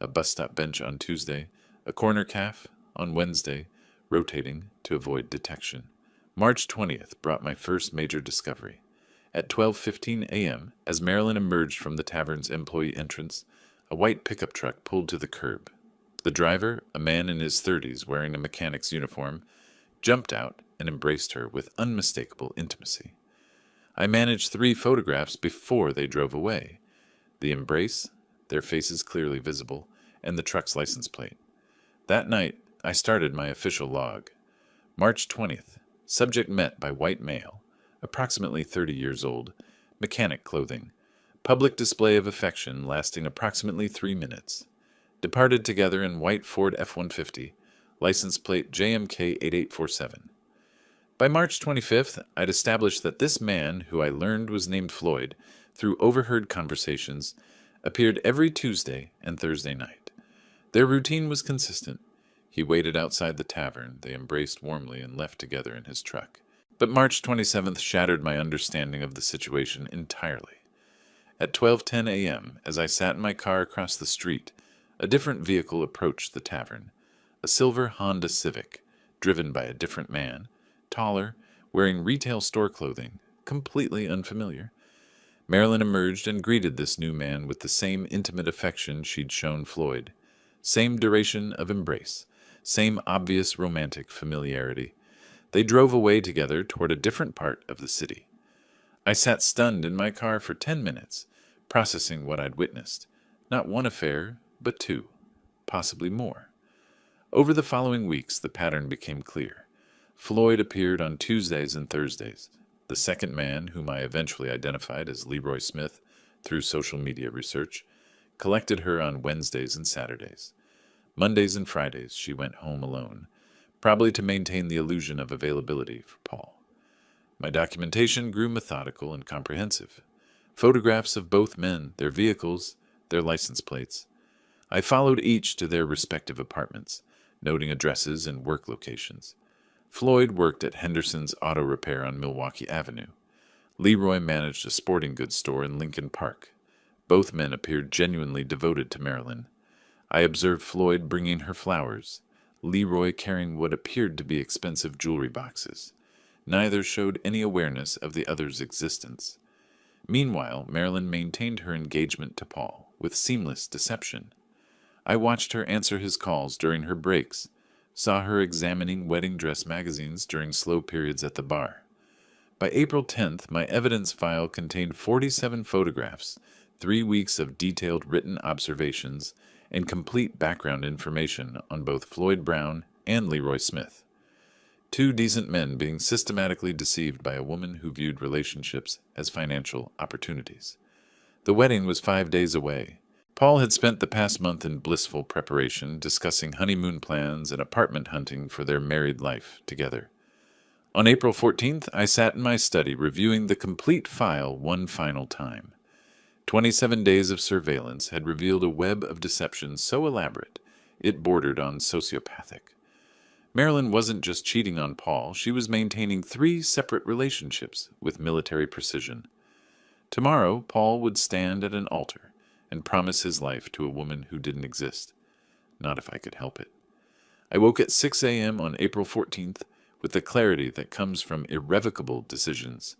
a bus stop bench on Tuesday, a corner cafe on Wednesday, rotating to avoid detection. March 20th brought my first major discovery. At 12:15 a.m., as Marilyn emerged from the tavern's employee entrance, a white pickup truck pulled to the curb. The driver, a man in his 30s wearing a mechanic's uniform, jumped out and embraced her with unmistakable intimacy. I managed 3 photographs before they drove away. The embrace, their faces clearly visible, and the truck's license plate. That night, I started my official log. March 20th, subject met by white male, approximately 30 years old, mechanic clothing, public display of affection lasting approximately 3 minutes. Departed together in white Ford F-150, license plate JMK 8847. By March 25th, I'd established that this man, who I learned was named Floyd, through overheard conversations, appeared every Tuesday and Thursday night. Their routine was consistent. He waited outside the tavern, they embraced warmly and left together in his truck. But March 27th shattered my understanding of the situation entirely. At 12:10 a.m., as I sat in my car across the street, a different vehicle approached the tavern, a silver Honda Civic, driven by a different man, taller, wearing retail store clothing, completely unfamiliar. Marilyn emerged and greeted this new man with the same intimate affection she'd shown Floyd, same duration of embrace, same obvious romantic familiarity. They drove away together toward a different part of the city. I sat stunned in my car for 10 minutes, processing what I'd witnessed. Not one affair, but 2, possibly more. Over the following weeks, the pattern became clear. Floyd appeared on Tuesdays and Thursdays. The second man, whom I eventually identified as Leroy Smith through social media research, collected her on Wednesdays and Saturdays. Mondays and Fridays, she went home alone, probably to maintain the illusion of availability for Paul. My documentation grew methodical and comprehensive. Photographs of both men, their vehicles, their license plates. I followed each to their respective apartments, noting addresses and work locations. Floyd worked at Henderson's Auto Repair on Milwaukee Avenue. Leroy managed a sporting goods store in Lincoln Park. Both men appeared genuinely devoted to Marilyn. I observed Floyd bringing her flowers, Leroy carrying what appeared to be expensive jewelry boxes. Neither showed any awareness of the other's existence. Meanwhile, Marilyn maintained her engagement to Paul with seamless deception. I watched her answer his calls during her breaks, saw her examining wedding dress magazines during slow periods at the bar. By April 10th, my evidence file contained 47 photographs, 3 weeks of detailed written observations, and complete background information on both Floyd Brown and Leroy Smith. Two decent men being systematically deceived by a woman who viewed relationships as financial opportunities. The wedding was 5 days away. Paul had spent the past month in blissful preparation, discussing honeymoon plans and apartment hunting for their married life together. On April 14th, I sat in my study reviewing the complete file one final time. 27 days of surveillance had revealed a web of deception so elaborate it bordered on sociopathic. Marilyn wasn't just cheating on Paul, she was maintaining 3 separate relationships with military precision. Tomorrow, Paul would stand at an altar and promise his life to a woman who didn't exist. Not if I could help it. I woke at 6 a.m. on April 14th with the clarity that comes from irrevocable decisions.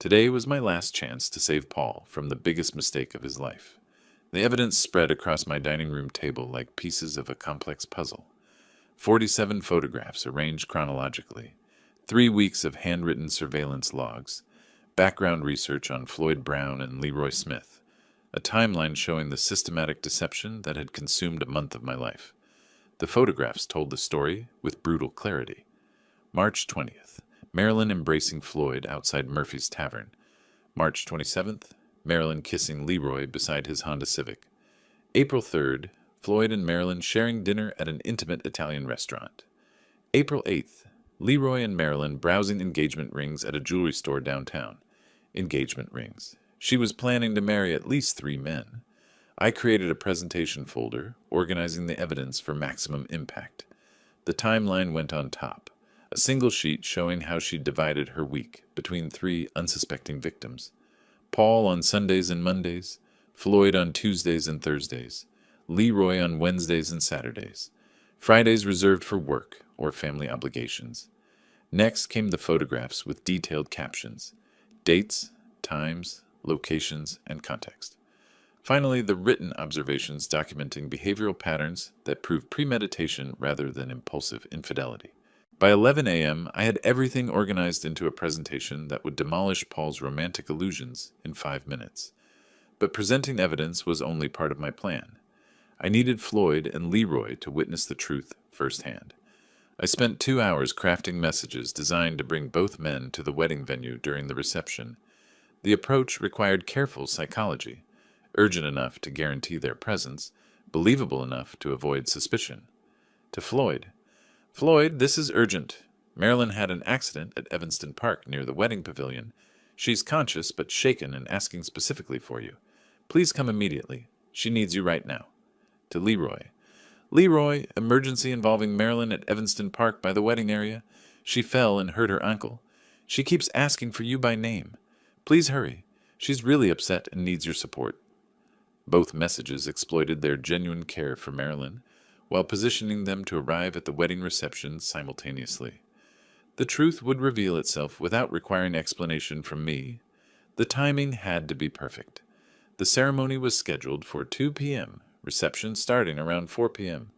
Today was my last chance to save Paul from the biggest mistake of his life. The evidence spread across my dining room table like pieces of a complex puzzle. 47 photographs arranged chronologically, 3 weeks of handwritten surveillance logs, background research on Floyd Brown and Leroy Smith, a timeline showing the systematic deception that had consumed a month of my life. The photographs told the story with brutal clarity. March 20th, Marilyn embracing Floyd outside Murphy's Tavern. March 27th, Marilyn kissing Leroy beside his Honda Civic. April 3rd, Floyd and Marilyn sharing dinner at an intimate Italian restaurant. April 8th, Leroy and Marilyn browsing engagement rings at a jewelry store downtown. Engagement rings. She was planning to marry at least 3 men. I created a presentation folder, organizing the evidence for maximum impact. The timeline went on top, a single sheet showing how she divided her week between 3 unsuspecting victims. Paul on Sundays and Mondays, Floyd on Tuesdays and Thursdays, Leroy on Wednesdays and Saturdays, Fridays reserved for work or family obligations. Next came the photographs with detailed captions, dates, times, locations, and context. Finally, the written observations documenting behavioral patterns that prove premeditation rather than impulsive infidelity. By 11 a.m., I had everything organized into a presentation that would demolish Paul's romantic illusions in 5 minutes. But presenting evidence was only part of my plan. I needed Floyd and Leroy to witness the truth firsthand. I spent 2 hours crafting messages designed to bring both men to the wedding venue during the reception. The approach required careful psychology, urgent enough to guarantee their presence, believable enough to avoid suspicion. To Floyd, "Floyd, this is urgent. Marilyn had an accident at Evanston Park near the wedding pavilion. She's conscious but shaken and asking specifically for you. Please come immediately. She needs you right now." To Leroy, "Leroy, emergency involving Marilyn at Evanston Park by the wedding area. She fell and hurt her ankle. She keeps asking for you by name. Please hurry. She's really upset and needs your support." Both messages exploited their genuine care for Marilyn, while positioning them to arrive at the wedding reception simultaneously. The truth would reveal itself without requiring explanation from me. The timing had to be perfect. The ceremony was scheduled for 2 p.m., reception starting around 4 p.m.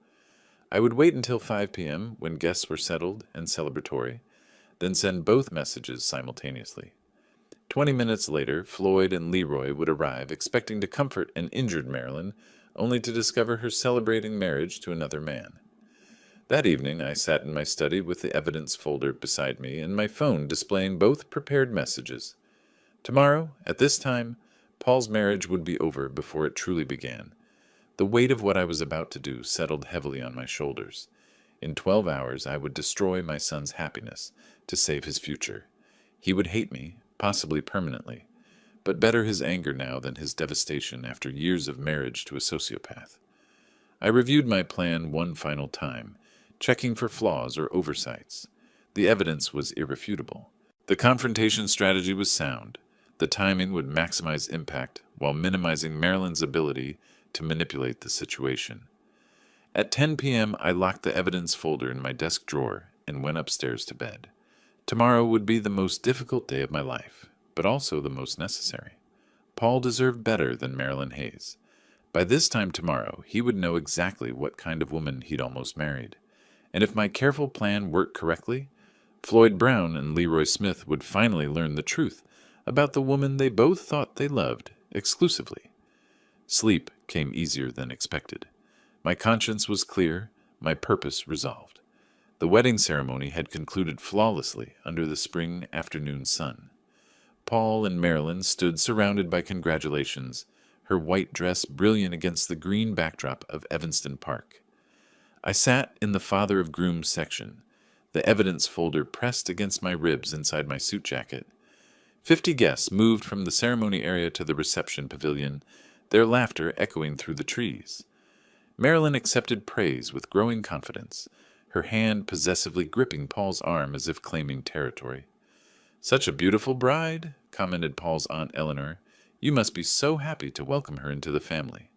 I would wait until 5 p.m. when guests were settled and celebratory, then send both messages simultaneously. 20 minutes later, Floyd and Leroy would arrive expecting to comfort an injured Marilyn, only to discover her celebrating marriage to another man. That evening, I sat in my study with the evidence folder beside me and my phone displaying both prepared messages. Tomorrow, at this time, Paul's marriage would be over before it truly began. The weight of what I was about to do settled heavily on my shoulders. In 12 hours, I would destroy my son's happiness to save his future. He would hate me, possibly permanently, but better his anger now than his devastation after years of marriage to a sociopath. I reviewed my plan one final time, checking for flaws or oversights. The evidence was irrefutable. The confrontation strategy was sound. The timing would maximize impact while minimizing Marilyn's ability to manipulate the situation. At 10 p.m., I locked the evidence folder in my desk drawer and went upstairs to bed. Tomorrow would be the most difficult day of my life, but also the most necessary. Paul deserved better than Marilyn Hayes. By this time tomorrow, he would know exactly what kind of woman he'd almost married. And if my careful plan worked correctly, Floyd Brown and Leroy Smith would finally learn the truth about the woman they both thought they loved exclusively. Sleep came easier than expected. My conscience was clear, my purpose resolved. The wedding ceremony had concluded flawlessly under the spring afternoon sun. Paul and Marilyn stood surrounded by congratulations, her white dress brilliant against the green backdrop of Evanston Park. I sat in the father of grooms section, the evidence folder pressed against my ribs inside my suit jacket. 50 guests moved from the ceremony area to the reception pavilion, their laughter echoing through the trees. Marilyn accepted praise with growing confidence, her hand possessively gripping Paul's arm as if claiming territory. "Such a beautiful bride," commented Paul's Aunt Eleanor. "You must be so happy to welcome her into the family."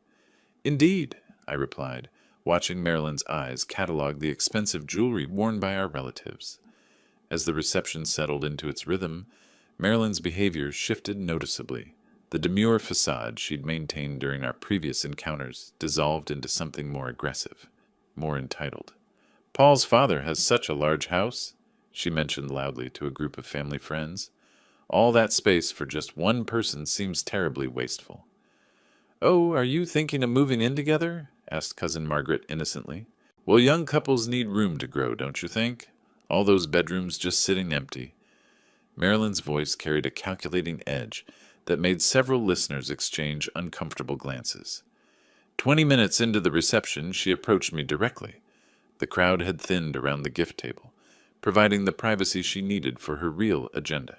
"Indeed," I replied, watching Marilyn's eyes catalog the expensive jewelry worn by our relatives. As the reception settled into its rhythm, Marilyn's behavior shifted noticeably. The demure facade she'd maintained during our previous encounters dissolved into something more aggressive, more entitled. "Paul's father has such a large house," she mentioned loudly to a group of family friends. "All that space for just one person seems terribly wasteful." "Oh, are you thinking of moving in together?" asked Cousin Margaret innocently. "Well, young couples need room to grow, don't you think? All those bedrooms just sitting empty." Marilyn's voice carried a calculating edge that made several listeners exchange uncomfortable glances. 20 minutes into the reception, she approached me directly. The crowd had thinned around the gift table, providing the privacy she needed for her real agenda.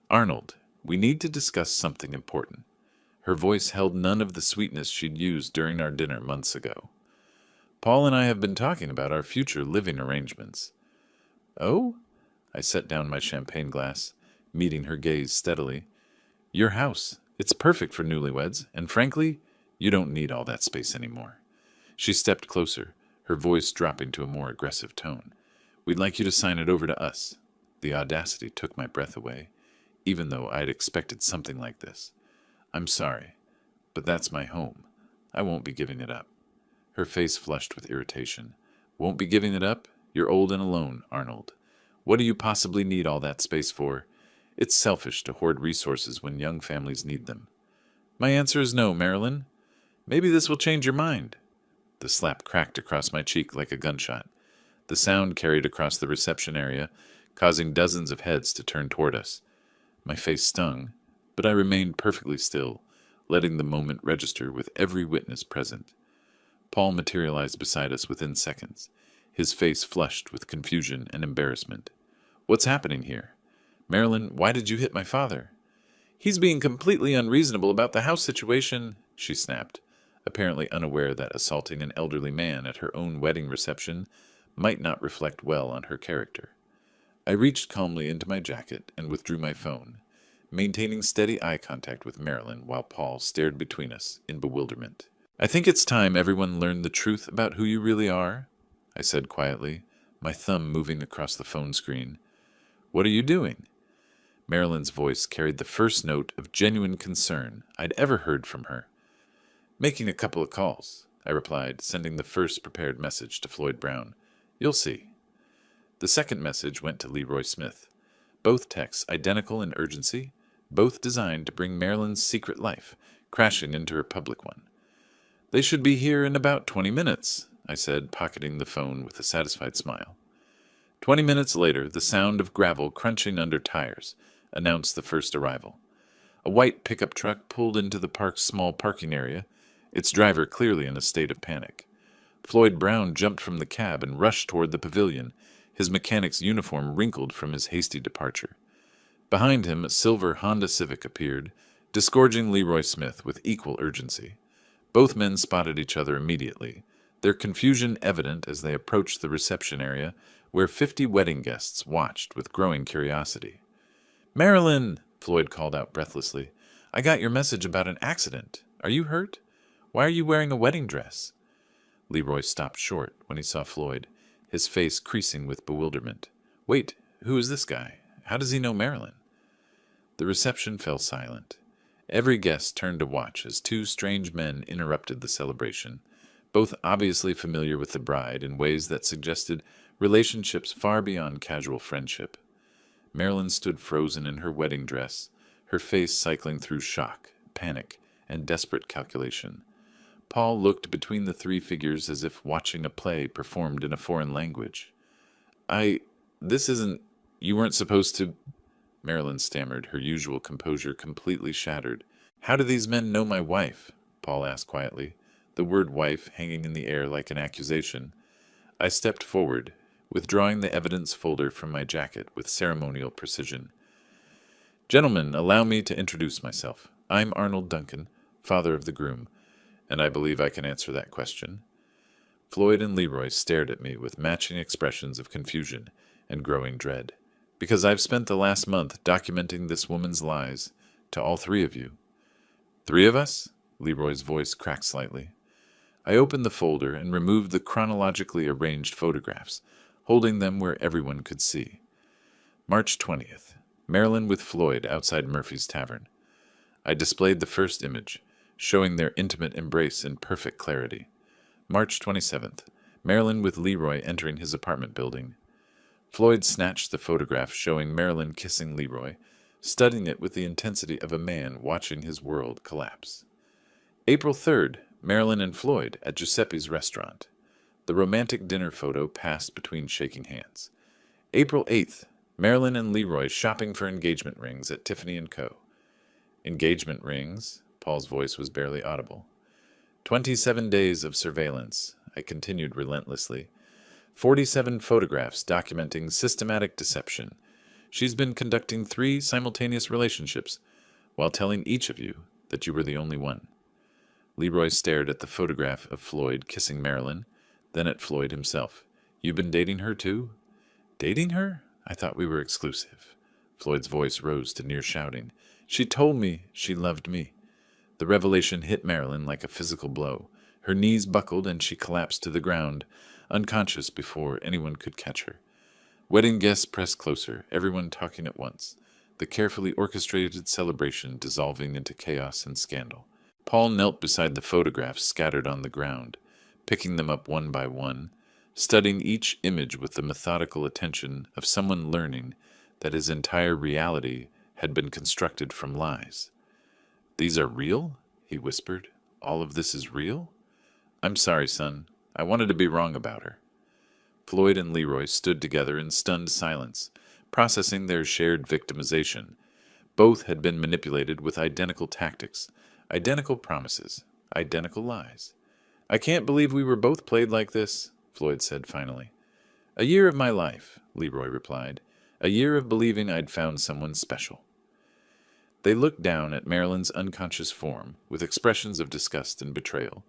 "Arnold, we need to discuss something important." Her voice held none of the sweetness she'd used during our dinner months ago. "Paul and I have been talking about our future living arrangements." "Oh?" I set down my champagne glass, meeting her gaze steadily. "Your house. It's perfect for newlyweds, and frankly, you don't need all that space anymore." She stepped closer, her voice dropping to a more aggressive tone. "We'd like you to sign it over to us." The audacity took my breath away, even though I'd expected something like this. "I'm sorry, but that's my home. I won't be giving it up." Her face flushed with irritation. "Won't be giving it up? You're old and alone, Arnold. What do you possibly need all that space for? It's selfish to hoard resources when young families need them." "My answer is no, Marilyn. Maybe this will change your mind." The slap cracked across my cheek like a gunshot. The sound carried across the reception area, causing dozens of heads to turn toward us. My face stung, but I remained perfectly still, letting the moment register with every witness present. Paul materialized beside us within seconds, his face flushed with confusion and embarrassment. "What's happening here? Marilyn, why did you hit my father?" "He's being completely unreasonable about the house situation," she snapped, apparently unaware that assaulting an elderly man at her own wedding reception might not reflect well on her character. I reached calmly into my jacket and withdrew my phone, maintaining steady eye contact with Marilyn while Paul stared between us in bewilderment. "I think it's time everyone learned the truth about who you really are," I said quietly, my thumb moving across the phone screen. "What are you doing?" Marilyn's voice carried the first note of genuine concern I'd ever heard from her. "Making a couple of calls," I replied, sending the first prepared message to Floyd Brown. "You'll see." The second message went to Leroy Smith. Both texts identical in urgency, both designed to bring Marilyn's secret life crashing into her public one. "They should be here in about 20 minutes, I said, pocketing the phone with a satisfied smile. 20 minutes later, the sound of gravel crunching under tires announced the first arrival. A white pickup truck pulled into the park's small parking area, its driver clearly in a state of panic. Floyd Brown jumped from the cab and rushed toward the pavilion, his mechanic's uniform wrinkled from his hasty departure. Behind him, a silver Honda Civic appeared, disgorging Leroy Smith with equal urgency. Both men spotted each other immediately, their confusion evident as they approached the reception area, where 50 wedding guests watched with growing curiosity. "Marilyn!" Floyd called out breathlessly. "I got your message about an accident. Are you hurt? Why are you wearing a wedding dress?" Leroy stopped short when he saw Floyd, his face creasing with bewilderment. Wait, who is this guy? How does he know Marilyn? The reception fell silent. Every guest turned to watch as two strange men interrupted the celebration, both obviously familiar with the bride in ways that suggested relationships far beyond casual friendship. Marilyn stood frozen in her wedding dress, her face cycling through shock, panic, and desperate calculation. Paul looked between the three figures as if watching a play performed in a foreign language. This isn't... You weren't supposed to... Marilyn stammered, her usual composure completely shattered. How do these men know my wife? Paul asked quietly, the word wife hanging in the air like an accusation. I stepped forward, withdrawing the evidence folder from my jacket with ceremonial precision. Gentlemen, allow me to introduce myself. I'm Arnold Duncan, father of the groom, and I believe I can answer that question. Floyd and Leroy stared at me with matching expressions of confusion and growing dread, because I've spent the last month documenting this woman's lies to all three of you. 3 of us? Leroy's voice cracked slightly. I opened the folder and removed the chronologically arranged photographs, holding them where everyone could see. March 20th. Marilyn with Floyd outside Murphy's Tavern. I displayed the first image, showing their intimate embrace in perfect clarity. March 27th. Marilyn with Leroy entering his apartment building. Floyd snatched the photograph showing Marilyn kissing Leroy, studying it with the intensity of a man watching his world collapse. April 3rd. Marilyn and Floyd at Giuseppe's restaurant. The romantic dinner photo passed between shaking hands. April 8th. Marilyn and Leroy shopping for engagement rings at Tiffany & Co. Engagement rings? Paul's voice was barely audible. 27 days of surveillance, I continued relentlessly. 47 photographs documenting systematic deception. She's been conducting 3 simultaneous relationships, while telling each of you that you were the only one. Leroy stared at the photograph of Floyd kissing Marilyn, then at Floyd himself. You've been dating her too? Dating her? I thought we were exclusive. Floyd's voice rose to near shouting. She told me she loved me. The revelation hit Marilyn like a physical blow. Her knees buckled and she collapsed to the ground, unconscious before anyone could catch her. Wedding guests pressed closer, everyone talking at once, the carefully orchestrated celebration dissolving into chaos and scandal. Paul knelt beside the photographs scattered on the ground, picking them up one by one, studying each image with the methodical attention of someone learning that his entire reality had been constructed from lies. These are real? He whispered. All of this is real? I'm sorry, son. I wanted to be wrong about her. Floyd and Leroy stood together in stunned silence, processing their shared victimization. Both had been manipulated with identical tactics, identical promises, identical lies. I can't believe we were both played like this, Floyd said finally. A year of my life, Leroy replied. A year of believing I'd found someone special. They looked down at Marilyn's unconscious form with expressions of disgust and betrayal,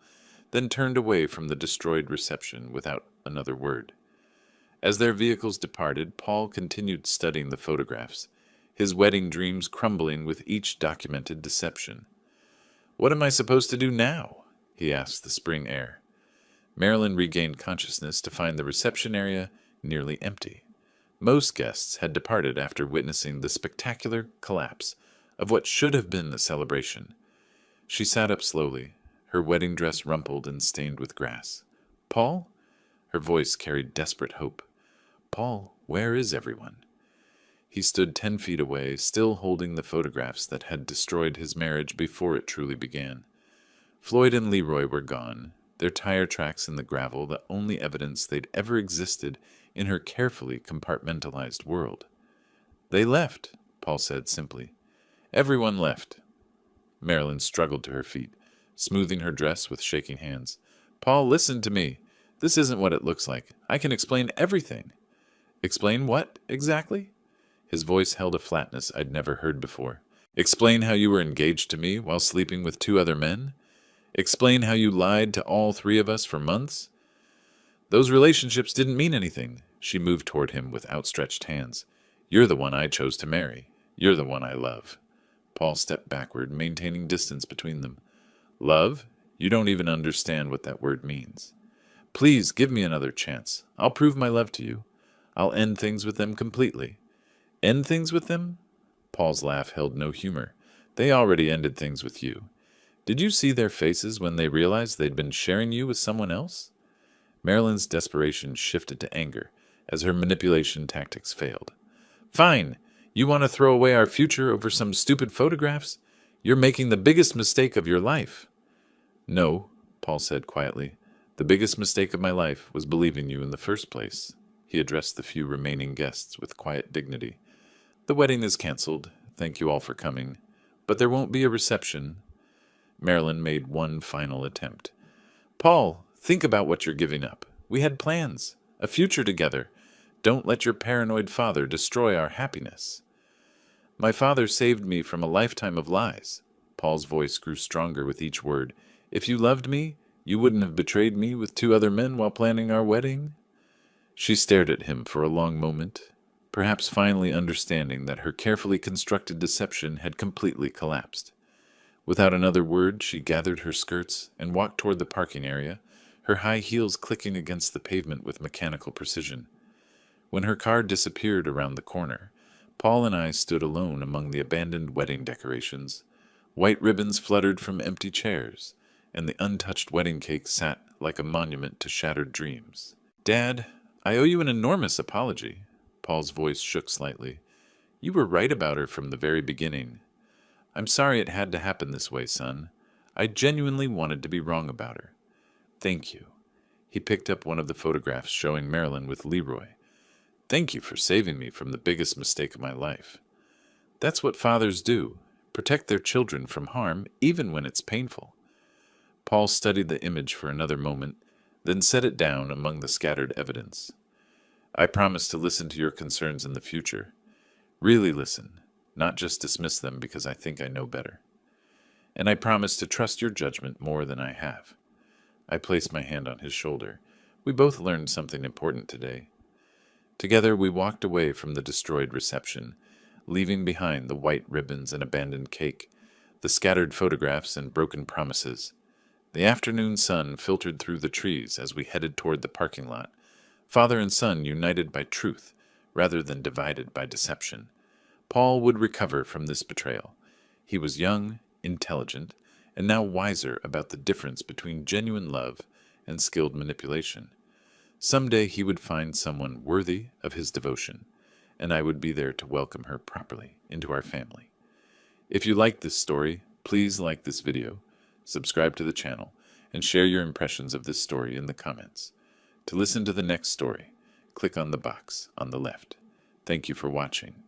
then turned away from the destroyed reception without another word. As their vehicles departed, Paul continued studying the photographs, his wedding dreams crumbling with each documented deception. What am I supposed to do now? He asked the spring air. Marilyn regained consciousness to find the reception area nearly empty. Most guests had departed after witnessing the spectacular collapse of what should have been a celebration. She sat up slowly, her wedding dress rumpled and stained with grass. Paul? Her voice carried desperate hope. Paul, where is everyone? He stood 10 feet away, still holding the photographs that had destroyed his marriage before it truly began. Floyd and Leroy were gone, their tire tracks in the gravel the only evidence they'd ever existed in her carefully compartmentalized world. They left, Paul said simply. Everyone left. Marilyn struggled to her feet, smoothing her dress with shaking hands. Paul, listen to me. This isn't what it looks like. I can explain everything. Explain what, exactly? His voice held a flatness I'd never heard before. Explain how you were engaged to me while sleeping with 2 other men? Explain how you lied to all 3 of us for months? Those relationships didn't mean anything. She moved toward him with outstretched hands. You're the one I chose to marry. You're the one I love. Paul stepped backward, maintaining distance between them. Love? You don't even understand what that word means. Please give me another chance. I'll prove my love to you. I'll end things with them completely. End things with them? Paul's laugh held no humor. They already ended things with you. Did you see their faces when they realized they'd been sharing you with someone else? Marilyn's desperation shifted to anger as her manipulation tactics failed. Fine. You want to throw away our future over some stupid photographs? You're making the biggest mistake of your life. No, Paul said quietly. The biggest mistake of my life was believing you in the first place. He addressed the few remaining guests with quiet dignity. The wedding is canceled. Thank you all for coming. But there won't be a reception. Marilyn made one final attempt. Paul, think about what you're giving up. We had plans, a future together. Don't let your paranoid father destroy our happiness. My father saved me from a lifetime of lies. Paul's voice grew stronger with each word. If you loved me, you wouldn't have betrayed me with 2 other men while planning our wedding. She stared at him for a long moment, perhaps finally understanding that her carefully constructed deception had completely collapsed. Without another word, she gathered her skirts and walked toward the parking area, her high heels clicking against the pavement with mechanical precision. When her car disappeared around the corner, Paul and I stood alone among the abandoned wedding decorations. White ribbons fluttered from empty chairs, and the untouched wedding cake sat like a monument to shattered dreams. Dad, I owe you an enormous apology. Paul's voice shook slightly. You were right about her from the very beginning. I'm sorry it had to happen this way, son. I genuinely wanted to be wrong about her. Thank you. He picked up one of the photographs showing Marilyn with Leroy. Thank you for saving me from the biggest mistake of my life. That's what fathers do, protect their children from harm, even when it's painful. Paul studied the image for another moment, then set it down among the scattered evidence. I promise to listen to your concerns in the future. Really listen, not just dismiss them because I think I know better. And I promise to trust your judgment more than I have. I placed my hand on his shoulder. We both learned something important today. Together we walked away from the destroyed reception, leaving behind the white ribbons and abandoned cake, the scattered photographs and broken promises. The afternoon sun filtered through the trees as we headed toward the parking lot, father and son united by truth rather than divided by deception. Paul would recover from this betrayal. He was young, intelligent, and now wiser about the difference between genuine love and skilled manipulation. Someday he would find someone worthy of his devotion, and I would be there to welcome her properly into our family. If you like this story, please like this video, subscribe to the channel, and share your impressions of this story in the comments. To listen to the next story, click on the box on the left. Thank you for watching.